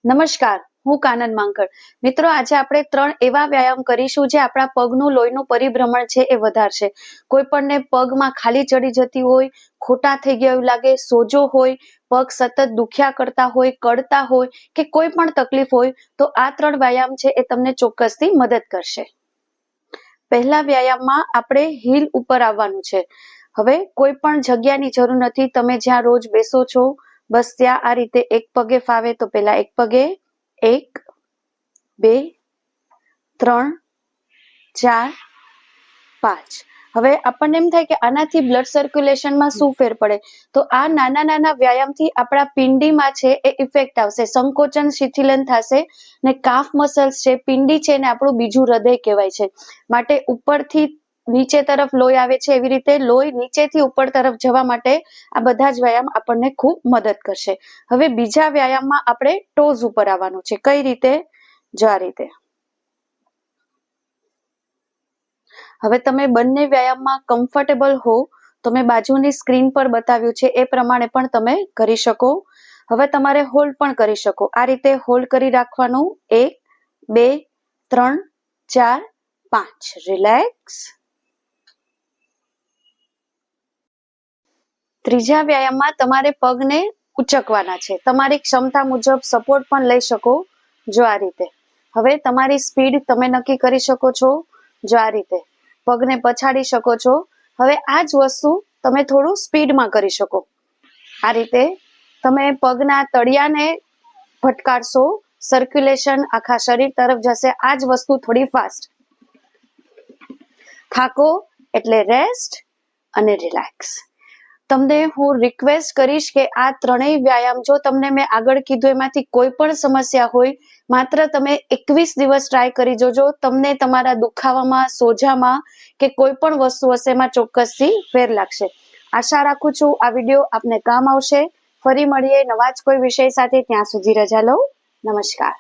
નમસ્કાર, હું કાનન માંકડ. મિત્રો, આજે આપણે 3 એવા વ્યાયામ કરીશું જે આપણા પગનું લોહીનું પરિભ્રમણ છે એ વધારશે. કોઈ પણને પગમાં ખાલી ચડી જતી હોય, ખોટા થઈ ગયા એવું લાગે, સોજો હોય, પગ સતત દુખ્યા કરતા હોય, કળતા હોય કે કોઈ પણ તકલીફ હોય તો આ 3 વ્યાયામ છે એ તમને ચોક્કસથી મદદ કરશે. પહેલા વ્યાયામમાં આપણે હીલ ઉપર આવવાનું છે. હવે કોઈ પણ જગ્યાની જરૂર નથી. તમે જ્યાં રોજ બેસો છો બસ ત્યાં આ રીતે એક પગે ફાવે તો પહેલા એક પગે 1 2 3 4 5. હવે આપણને એમ થાય કે આનાથી બ્લડ સર્ક્યુલેશનમાં શું ફેર પડે, તો આ નાના નાના વ્યાયામથી આપણા પિંડીમાં છે એ ઇફેક્ટ આવશે, સંકોચન શિથિલન થશે ને કાફ મસલ્સ છે, પિંડી છે ને આપણું બીજું હૃદય કહેવાય છે. માટે ઉપરથી નીચે તરફ લોહી આવે છે, એવી રીતે લોહી નીચેથી ઉપર તરફ જવા માટે આ બધા જ વ્યાયામ આપણને ખૂબ મદદ કરશે. હવે બીજા વ્યાયામમાં આપણે ટોઝ ઉપર આવવાનું છે. કઈ રીતે? જો આ રીતે. હવે તમે બંને વ્યાયામમાં કમ્ફર્ટેબલ હો તો મેં બાજુની સ્ક્રીન પર બતાવ્યું છે એ પ્રમાણે પણ તમે કરી શકો. હવે તમારે હોલ્ડ પણ કરી શકો. આ રીતે હોલ્ડ કરી રાખવાનું. 1 2 3 4 5. રિલેક્સ. ત્રીજા વ્યાયામમાં તમારે પગને ઉચકવાના છે. તમારી ક્ષમતા મુજબ સપોર્ટ પણ લઈ શકો. જો આ રીતે. હવે તમારી સ્પીડ તમે નક્કી કરી શકો છો. જો આ રીતે. પગને પછાડી શકો છો. હવે આ જ વસ્તુ તમે થોડું સ્પીડમાં કરી શકો. આ રીતે તમે પગના તળિયાને ભટકાડશો, સર્ક્યુલેશન આખા શરીર તરફ જશે. આ જ વસ્તુ થોડી ફાસ્ટ. થાકો એટલે રેસ્ટ અને રિલેક્સ. તમને હું રિક્વેસ્ટ કરીશ કે આ 3 વ્યાયામ જો તમને મેં આગળ કીધું એમાંથી કોઈ પણ સમસ્યા હોય, માત્ર તમે 21 દિવસ ટ્રાય કરી જોજો. તમને તમારા દુખાવામાં, સોજામાં કે કોઈ પણ વસ્તુ હશે એમાં ચોક્કસથી ફેર લાગશે. આશા રાખું છું આ વિડીયો આપને કામ આવશે. ફરી મળીએ નવા જ કોઈ વિષય સાથે. ત્યાં સુધી રજા લઉં. નમસ્કાર.